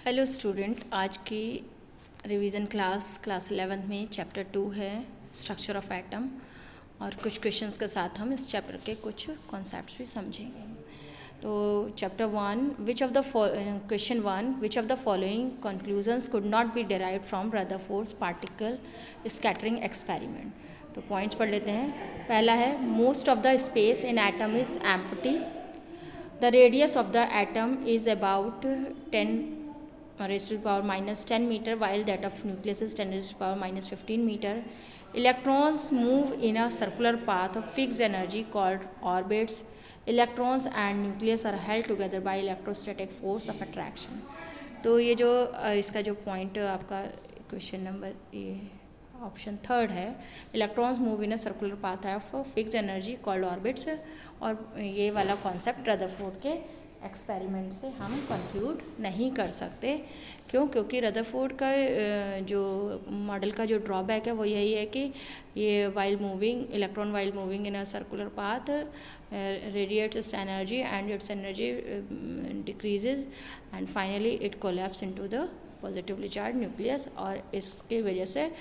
Hello student, आज की revision class 11th में चैप्टर 2 है स्ट्रक्चर ऑफ एटम और कुछ क्वेश्चंस के साथ हम इस चैप्टर के कुछ कॉन्सेप्ट्स भी समझेंगे। तो chapter 1 question 1 which of the following conclusions could not B derived from Rutherford's particle scattering experiment. तो पॉइंट्स पढ़ लेते हैं। पहला है most of the space in atom is empty. The radius of the atom is about 10 raised to the power minus 10 meter, while that of nucleus is 10 raised to the power minus 15 meter. Electrons move in a circular path of fixed energy called orbits. Electrons and nucleus are held together by electrostatic force of attraction. तो ये जो इसका जो point आपका question number ये option third है, electrons move in a circular path of fix energy called orbits. और ये वाला कॉन्सेप्ट रदरफोर्ड के एक्सपेरिमेंट से हम कंक्लूड नहीं कर सकते। क्यों? क्योंकि रदरफोर्ड का जो मॉडल का जो ड्रॉबैक है वो यही है कि ये electron while moving in a circular path radiates energy and it's energy decreases and finally it collapse into the positively charge nucleus. और इसके वजह से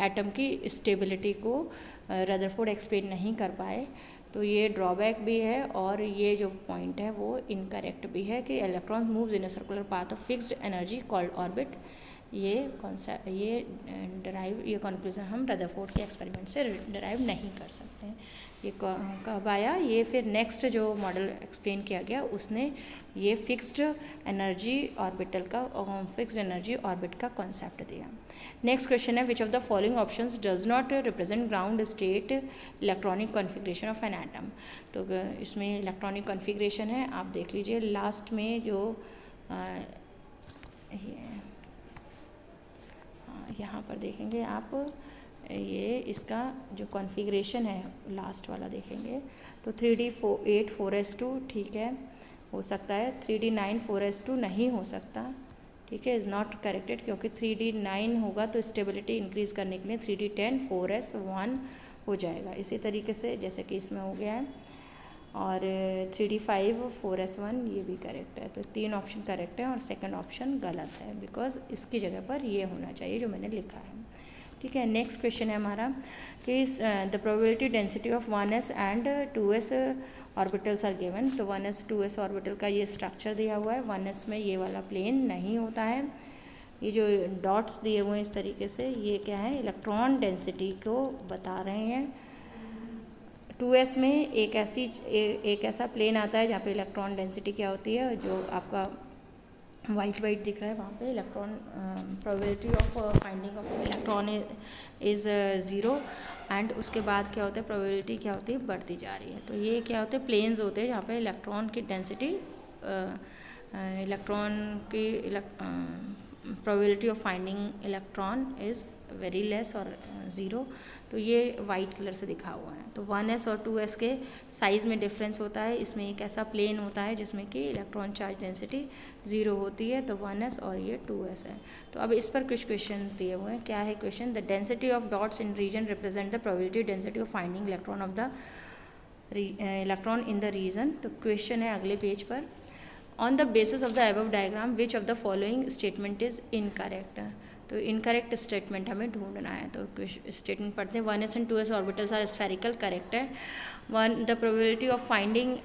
एटम की स्टेबिलिटी को रदरफोर्ड एक्सप्लेन नहीं कर पाए। तो ये ड्रॉबैक भी है और ये जो पॉइंट है वो इनकरेक्ट भी है कि electrons moves in a circular path of fixed energy called orbit. ये कॉन्सेप्ट ये कंक्लूजन हम रदरफोर्ड के एक्सपेरिमेंट से डिराइव नहीं कर सकते। ये कब आया? ये फिर नेक्स्ट जो मॉडल एक्सप्लेन किया गया उसने ये फिक्स्ड एनर्जी ऑर्बिट का कॉन्सेप्ट दिया। नेक्स्ट क्वेश्चन है which of the following options does not represent ground state electronic configuration of an atom. तो इसमें इलेक्ट्रॉनिक कॉन्फ़िगरेशन है, आप देख लीजिए लास्ट में जो यहाँ पर देखेंगे आप, ये इसका जो कॉन्फ़िगरेशन है लास्ट वाला देखेंगे तो 3D8 4s2 ठीक है, हो सकता है। 3D9 4s2 नहीं हो सकता, ठीक है, इज़ नॉट करेक्टेड, क्योंकि 3D9 होगा तो स्टेबिलिटी इंक्रीज़ करने के लिए 3D10 4s1 हो जाएगा। इसी तरीके से जैसे कि इसमें हो गया है। और 3D5 4s1 ये भी करेक्ट है। तो 3 ऑप्शन करेक्ट है और सेकंड ऑप्शन गलत है, बिकॉज इसकी जगह पर ये होना चाहिए जो मैंने लिखा है। ठीक है, नेक्स्ट क्वेश्चन है हमारा कि the probability density of 1s and 2s orbitals are given. तो 1s 2s ऑर्बिटल का ये स्ट्रक्चर दिया हुआ है। 1s में ये वाला प्लेन नहीं होता है। ये जो डॉट्स दिए हुए हैं इस तरीके से, ये क्या है? इलेक्ट्रॉन डेंसिटी को बता रहे हैं। 2s में एक ऐसा प्लेन आता है जहाँ पे इलेक्ट्रॉन डेंसिटी क्या होती है, जो आपका वाइट दिख रहा है, वहाँ पे electron probability of finding of electron is 0। And उसके बाद क्या होता है? प्रोबेबिलिटी क्या होती है? बढ़ती जा रही है। तो ये क्या होते हैं? प्लेन्स होते हैं जहाँ पे इलेक्ट्रॉन की density probability of finding electron is very less और 0। तो ये वाइट कलर से दिखा हुआ है। तो 1s और 2s के साइज़ में डिफरेंस होता है। इसमें एक ऐसा प्लेन होता है जिसमें कि इलेक्ट्रॉन चार्ज डेंसिटी 0 होती है, तो 1s और ये 2s है। तो अब इस पर कुछ क्वेश्चन दिए हुए हैं। क्या है question? The density of dots in region represent the probability density of finding electron in the region. तो क्वेश्चन है अगले पेज पर, on the basis of the above diagram which of the following statement is incorrect. तो incorrect statement हमें ढूंढना है। तो statement पढ़ते हैं। 1s and 2s orbitals are spherical, correct है। The probability of finding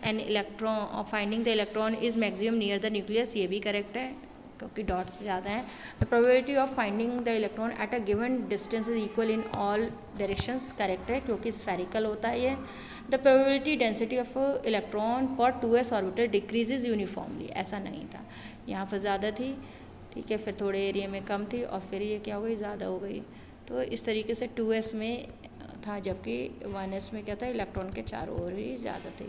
the electron is maximum near the nucleus, ये भी करेक्ट है क्योंकि डॉट्स ज़्यादा हैं। The probability of finding the electron at a given distance is equal in all directions, correct है क्योंकि spherical होता है ये। The probability density of electron for 2s orbital decreases uniformly, ऐसा नहीं था, यहाँ पर ज़्यादा थी, ठीक है, फिर थोड़े एरिया में कम थी और फिर ये क्या हो गई? ज़्यादा हो गई। तो इस तरीके से 2s में था, जबकि 1s में क्या था? इलेक्ट्रॉन के चारों ओर ही ज़्यादा थे।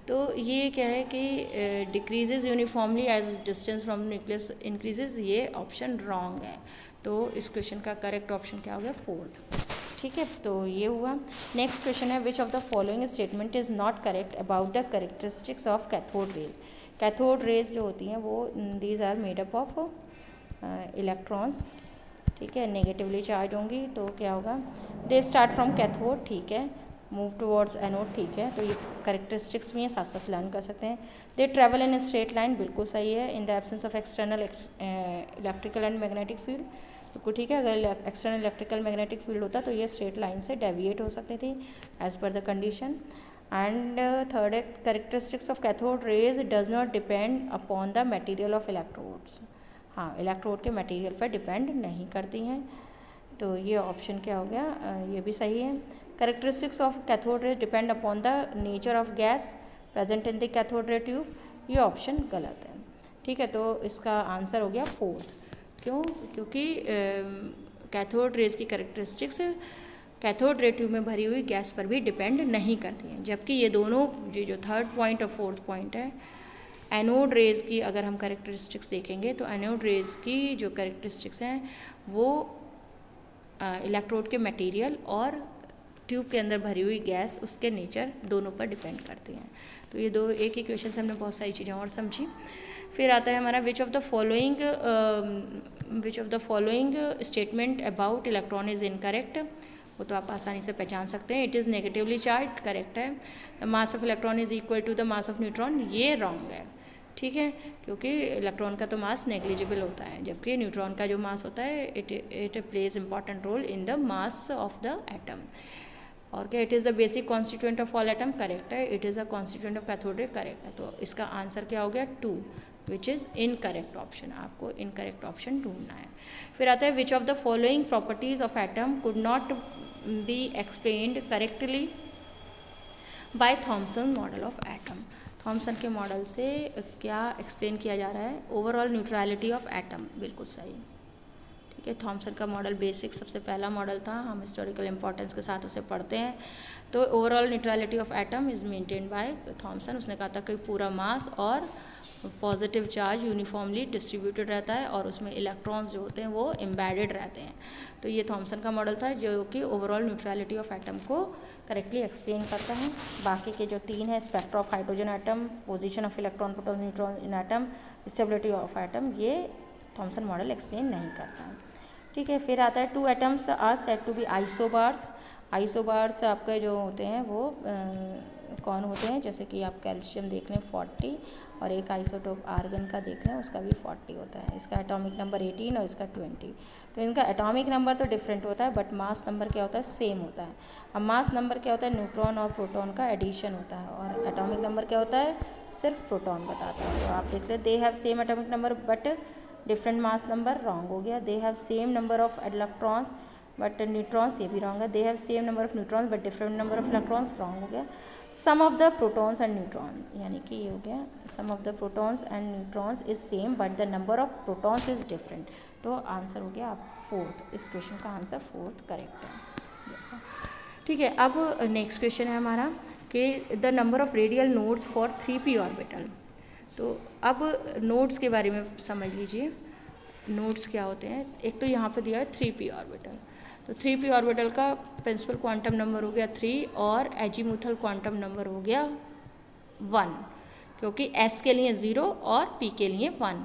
तो ये क्या है कि decreases uniformly as distance from nucleus increases, ये ऑप्शन रॉन्ग है। तो इस क्वेश्चन का करेक्ट ऑप्शन क्या हो गया? 4th। ठीक है, तो ये हुआ। नेक्स्ट क्वेश्चन है which of the following statement is not correct about the characteristics of cathode rays. Cathode rays जो होती हैं वो these are made up of electrons, ठीक है, नेगेटिवली चार्ज होंगी। तो क्या होगा? दे स्टार्ट फ्रॉम कैथोड, ठीक है, मूव टुवर्ड्स एनोड, ठीक है, तो ये करेक्टरिस्टिक्स भी हैं, साथ साथ लर्न कर सकते हैं। They travel in straight line, बिल्कुल सही है। In the absence of external electrical and magnetic field, बिल्कुल ठीक है। अगर एक्सटर्नल इलेक्ट्रिकल मैग्नेटिक फील्ड होता तो ये स्ट्रेट लाइन से डेविएट हो सकती थी as per the condition. And third है characteristics of cathode rays does not depend upon the material of electrodes. हाँ, इलेक्ट्रोड के मटेरियल पर डिपेंड नहीं करती हैं, तो ये ऑप्शन क्या हो गया, ये भी सही है। करेक्टरिस्टिक्स ऑफ कैथोड रे depend upon the nature of gas present in the cathode ray tube, ये ऑप्शन गलत है, ठीक है। तो इसका आंसर हो गया फोर्थ। क्यों? क्योंकि कैथोड रेज की करेक्टरिस्टिक्स कैथोड रे ट्यूब में भरी हुई गैस पर भी डिपेंड नहीं करती हैं, जबकि ये दोनों जो थर्ड पॉइंट और फोर्थ पॉइंट है, एनोड रेज की अगर हम करेक्टरिस्टिक्स देखेंगे तो एनोड रेज की जो करेक्टरिस्टिक्स हैं वो इलेक्ट्रोड के मटेरियल और ट्यूब के अंदर भरी हुई गैस, उसके नेचर दोनों पर डिपेंड करती हैं। तो ये दो एक ही क्वेश्चन से हमने बहुत सारी चीज़ें और समझी। फिर आता है हमारा which of the following statement about electron is incorrect, वो तो आप आसानी से पहचान सकते हैं। It is negatively charge, correct है। The mass of electron is equal to the mass of neutron, ये रॉन्ग है, ठीक है, क्योंकि इलेक्ट्रॉन का तो मास नेग्लिजिबल होता है, जबकि न्यूट्रॉन का जो मास होता है it plays important role in the mass of the atom. और क्या, it is the basic constituent of all atom, correct है। It is a constituent of cathode ray, correct है। तो इसका आंसर क्या हो गया 2, विच इज़ इनकरेक्ट ऑप्शन। आपको इनकरेक्ट ऑप्शन ढूंढना है। फिर आता है which of the following properties of atom could not be explained correctly by Thomson model of atom. Thompson के मॉडल से क्या एक्सप्लेन किया जा रहा है, ओवरऑल न्यूट्रलिटी ऑफ एटम, बिल्कुल सही, ठीक है। थॉमसन का मॉडल बेसिक सबसे पहला मॉडल था, हम हिस्टोरिकल इंपॉर्टेंस के साथ उसे पढ़ते हैं। तो overall neutrality of atom is maintained by Thomson. उसने कहा था कि पूरा मास और पॉजिटिव चार्ज यूनिफॉर्मली डिस्ट्रीब्यूटेड रहता है और उसमें इलेक्ट्रॉन्स जो होते हैं वो एम्बेडेड रहते हैं। तो ये थॉमसन का मॉडल था जो कि ओवरऑल न्यूट्रलिटी ऑफ एटम को करेक्टली एक्सप्लेन करता है। बाकी के जो 3 है, spectra of hydrogen atom, position of electron, proton, neutron in atom, stability of atom, ये थॉमसन मॉडल एक्सप्लेन नहीं करता है, ठीक है। फिर आता है 2 atoms are said to be isobars. Isobars आपके जो होते हैं वो कौन होते हैं, जैसे कि आप कैल्शियम देख लें 40 और एक आइसोटोप आर्गन का देख लें उसका भी 40 होता है। इसका एटॉमिक नंबर 18 और इसका 20। तो इनका एटॉमिक नंबर तो डिफरेंट होता है बट मास नंबर क्या होता है, सेम होता है। अब मास नंबर क्या होता है, न्यूट्रॉन और प्रोटॉन का एडिशन होता है, और एटॉमिक नंबर क्या होता है, सिर्फ प्रोटॉन बताता है। तो आप देख लें, they have same atomic number but different mass number, wrong हो गया। They have same number of electrons but neutrons, ये भी रॉन्ग है। They have same number of neutrons but different number of electrons, wrong हो गया। Sum of the protons and neutron, यानी कि ये हो गया sum of the protons and neutrons is same but the number of protons is different. तो answer हो गया आप फोर्थ, इस क्वेश्चन का आंसर फोर्थ करेक्ट है जैसा, ठीक है। अब नेक्स्ट क्वेश्चन है हमारा कि the number of radial nodes for 3p orbital. तो अब नोड्स के बारे में समझ लीजिए, नोड्स क्या होते हैं। एक तो यहाँ पे दिया है 3p ऑर्बिटल, तो 3p ऑर्बिटल का प्रिंसिपल क्वांटम नंबर हो गया 3 और एजीमुथल क्वांटम नंबर हो गया 1, क्योंकि s के लिए 0 और p के लिए 1।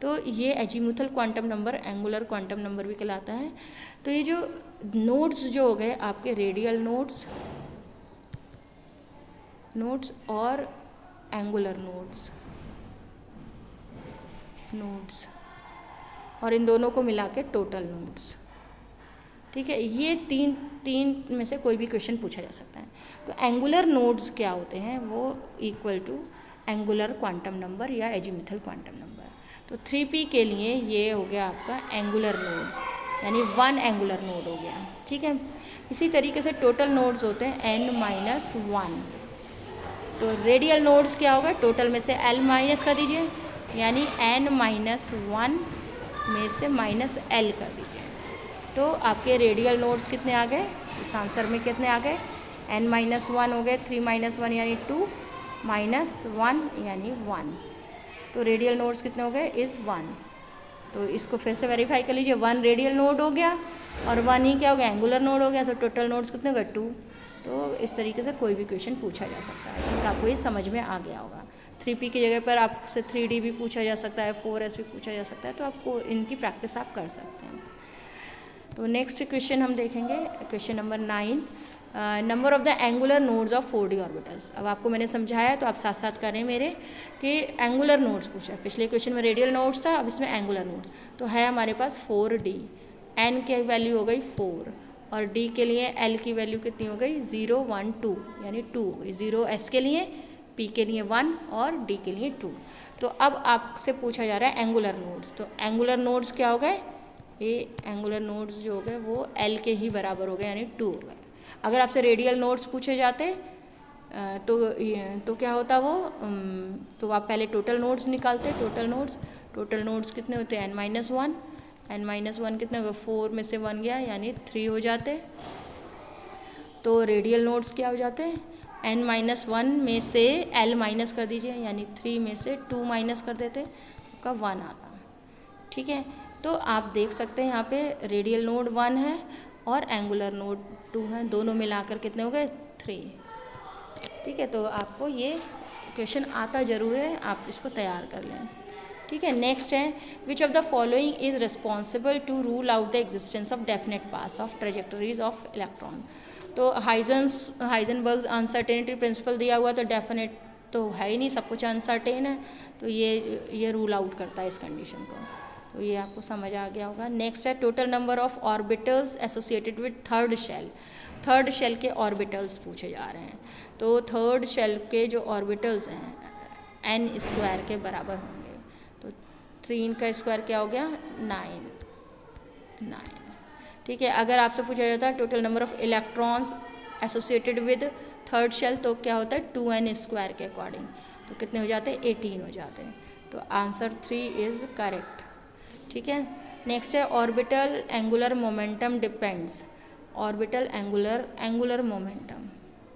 तो ये azimuthal quantum number angular quantum number भी कहलाता है। तो ये जो नोड्स जो हो गए आपके रेडियल नोड्स और एंगुलर नोड्स और इन दोनों को मिला के टोटल नोड्स, ठीक है। ये तीन में से कोई भी क्वेश्चन पूछा जा सकता है। तो एंगुलर नोड्स क्या होते हैं, वो equal to angular quantum number या एजीमुथल क्वांटम नंबर। तो 3p के लिए ये हो गया आपका एंगुलर नोड्स, यानी 1 एंगुलर नोड हो गया, ठीक है। इसी तरीके से टोटल नोड्स होते हैं n-1। तो रेडियल नोड्स क्या होगा, टोटल में से l माइनस कर दीजिए, यानी n-1 में से -l कर दीजिए। तो आपके रेडियल नोड्स कितने आ गए, इस आंसर में कितने आ गए, n-1 हो गए, 3 - 1 यानी 2, -1 यानी 1। तो रेडियल नोड्स कितने हो गए, इज़ 1। तो इसको फिर से वेरीफाई कर लीजिए, 1 रेडियल नोड हो गया और 1 ही क्या हो गया, एंगुलर नोड हो गया। तो टोटल नोड्स कितने हो गए, 2। तो इस तरीके से कोई भी क्वेश्चन पूछा जा सकता है, क्योंकि आपको ये समझ में आ गया होगा। 3p की जगह पर आपसे 3d भी पूछा जा सकता है, 4s भी पूछा जा सकता है, तो आपको इनकी प्रैक्टिस आप कर सकते हैं। तो नेक्स्ट क्वेश्चन हम देखेंगे, question number 9। Number of the angular nodes of 4D orbitals. अब आपको मैंने समझाया तो आप साथ साथ करें मेरे कि एंगुलर नोड्स पूछा, पिछले क्वेश्चन में रेडियल नोड्स था, अब इसमें एंगुलर नोड्स। तो है हमारे पास 4D, एन की वैल्यू हो गई 4 और डी के लिए एल की वैल्यू कितनी हो गई 0 1 2 यानी 2 हो गई। 0 एस के लिए, पी के लिए 1 और डी के लिए 2। तो अब आपसे पूछा जा रहा है एंगुलर नोड्स। तो एंगुलर नोड्स क्या हो गए, ये एंगुलर नोड्स जो हो गए वो एल के ही बराबर हो गए यानी 2 हो गए। अगर आपसे रेडियल नोड्स पूछे जाते तो क्या होता वो, तो आप पहले टोटल नोड्स निकालते। टोटल नोड्स कितने होते हैं n-1, n-1 कितने हो गए 4 में से 1 गया यानी 3 हो जाते। तो रेडियल नोड्स क्या हो जाते हैं, n-1 में से l माइनस कर दीजिए यानी 3 में से 2 माइनस कर देते, आपका 1 आता। ठीक है, तो आप देख सकते हैं यहाँ पे रेडियल नोड 1 है और एंगुलर नोड 2 है, दोनों मिलाकर कितने हो गए 3। ठीक है, तो आपको ये क्वेश्चन आता ज़रूर है, आप इसको तैयार कर लें। ठीक है, नेक्स्ट है which of the following is responsible to rule out the existence of definite paths of trajectories of electron. तो हाइजेनबर्ग्स अनसर्टेनिटी प्रिंसिपल दिया हुआ, तो डेफिनेट तो है ही नहीं, सब कुछ अनसर्टेन है, तो ये रूल आउट करता है इस कंडीशन को। तो ये आपको समझ आ गया होगा। नेक्स्ट है total number of orbitals associated with third shell. Third shell के ऑर्बिटल्स पूछे जा रहे हैं, तो थर्ड शेल के जो ऑर्बिटल्स हैं n² के बराबर होंगे। तो 3 का स्क्वायर क्या हो गया 9। ठीक है, अगर आपसे पूछा जाता है total number of electrons associated with third shell, तो क्या होता है 2n² के अकॉर्डिंग, तो कितने हो जाते हैं 18 हो जाते हैं। तो आंसर 3 इज़ करेक्ट। ठीक है, नेक्स्ट है orbital angular momentum depends. Orbital angular momentum,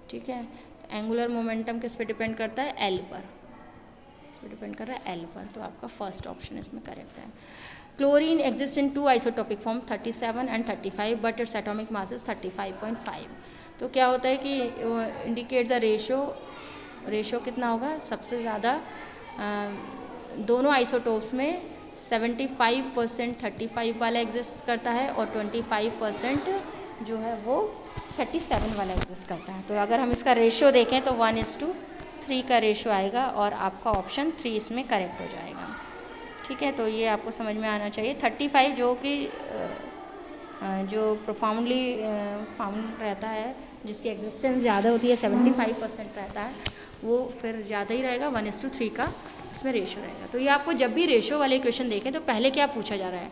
ठीक है, एंगुलर मोमेंटम किस पे डिपेंड करता है एल पर, इस पर डिपेंड कर रहा है एल पर। तो आपका फर्स्ट ऑप्शन इसमें करेक्ट है। Chlorine exist in 2 isotopic form 37 and 35 but its atomic mass is 35.5। तो क्या होता है कि इंडिकेट्स द रेशो कितना होगा, सबसे ज़्यादा दोनों आइसोटोप्स में 75% 35 वाला एग्जिस्ट करता है और 25% जो है वो 37 वाला एग्जिस्ट करता है। तो अगर हम इसका रेशो देखें तो 1:3 का रेशो आएगा और आपका ऑप्शन 3 इसमें करेक्ट हो जाएगा। ठीक है, तो ये आपको समझ में आना चाहिए। 35 जो कि जो प्रोफाउंडली फाउंड रहता है, जिसकी एग्जिस्टेंस ज़्यादा होती है 75% रहता है, वो फिर ज़्यादा ही रहेगा, 1:3 का इसमें रेशो रहेगा। तो ये आपको जब भी रेशो वाले क्वेश्चन देखें तो पहले क्या पूछा जा रहा है,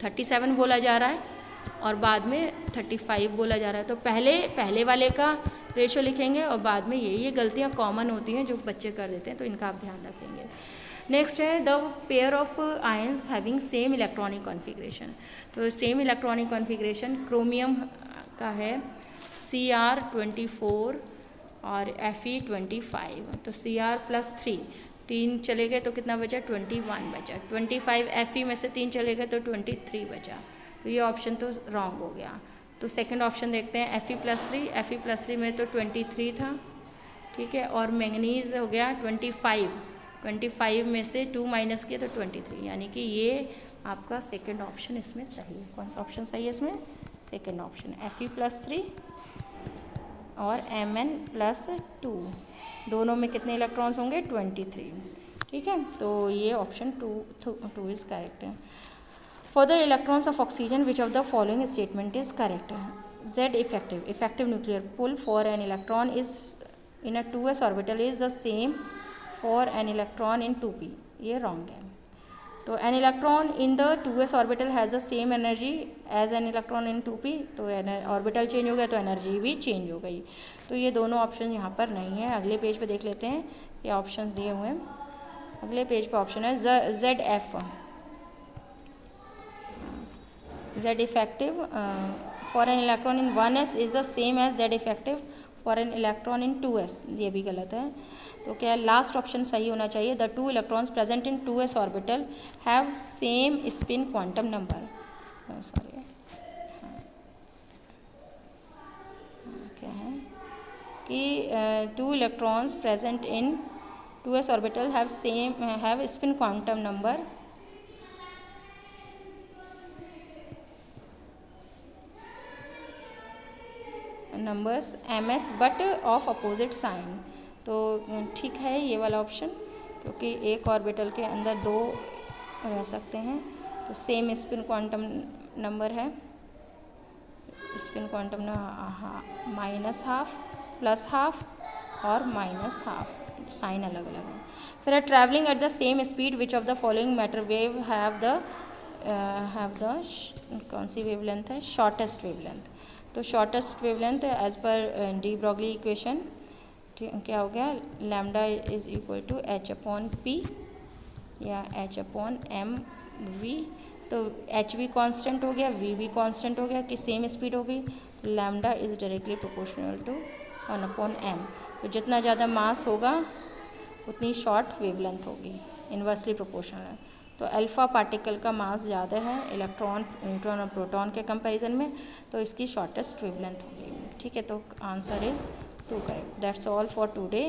37 बोला जा रहा है और बाद में 35 बोला जा रहा है, तो पहले वाले का रेशो लिखेंगे और बाद में ये गलतियाँ कॉमन होती हैं जो बच्चे कर देते हैं, तो इनका आप ध्यान रखेंगे। नेक्स्ट है the pair of ions having same electronic configuration. तो सेम इलेक्ट्रॉनिक कॉन्फ़िगरेशन क्रोमियम का है Cr24 और Fe25। तो Cr+3 3 चले गए तो कितना बचा 21 बचा, 25 Fe में से 3 चले गए तो 23 बचा। तो ये ऑप्शन तो रॉन्ग हो गया। तो सेकंड ऑप्शन देखते हैं Fe+3 में तो 23 था, ठीक है, और मैंगनीज हो गया 25 में से 2 माइनस किया तो 23, यानी कि ये आपका सेकंड ऑप्शन इसमें सही है। कौन सा ऑप्शन सही है इसमें, सेकंड ऑप्शन Fe+3 और Mn+2 दोनों में कितने इलेक्ट्रॉन्स होंगे 23। ठीक है, तो ये ऑप्शन 2 इज़ करेक्ट है। For the electrons of oxygen which of the following statement is correct है। Z effective nuclear pull for an electron is in a 2s orbital is the same for an electron in 2p, ये wrong है। तो an electron in the 2s orbital has the same energy as an electron in 2p, तो orbital change हो गया तो energy भी change हो गई। तो ये दोनों ऑप्शन यहाँ पर नहीं है। अगले पेज पे देख लेते हैं, ये ऑप्शंस दिए हुए हैं। अगले पेज पे ऑप्शन है Z effective for an electron in 1s is the same as Z effective for an electron in 2s, ये भी गलत है। तो क्या लास्ट ऑप्शन सही होना चाहिए, the 2 electrons present in 2s orbital have same spin quantum number. Sorry, क्या है कि 2 electrons present in 2s orbital have spin quantum number numbers ms but of opposite sign. तो ठीक है ये वाला ऑप्शन, क्योंकि एक ऑर्बिटल के अंदर दो रह सकते हैं। तो सेम स्पिन क्वांटम नंबर है, spin quantum minus half, plus half और माइनस हाफ, साइन अलग अलग है। फिर travelling at the same speed which of the following matter wave have the कौन सी वेवलेंथ है, शॉर्टेस्ट वेवलेंथ। तो शॉर्टेस्ट वेवलेंथ एज पर डी ब्रॉगली इक्वेशन क्या हो गया, lambda is equal to h upon P या h अपॉन एम वी। तो h भी कांस्टेंट हो गया, v भी कांस्टेंट हो गया कि सेम स्पीड हो गई। Lambda is directly proportional to 1 upon m। तो जितना ज़्यादा मास होगा उतनी शॉर्ट वेवलेंथ होगी, इन्वर्सली प्रोपोर्शनल है। तो अल्फ़ा पार्टिकल का मास ज़्यादा है इलेक्ट्रॉन, न्यूट्रॉन और प्रोटॉन के कंपैरिजन में, तो इसकी शॉर्टेस्ट वेवलेंथ होगी। ठीक है, तो answer is 2 correct. That's all for today.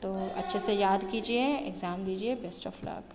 तो अच्छे से याद कीजिए, एग्ज़ाम दीजिए, बेस्ट ऑफ लक।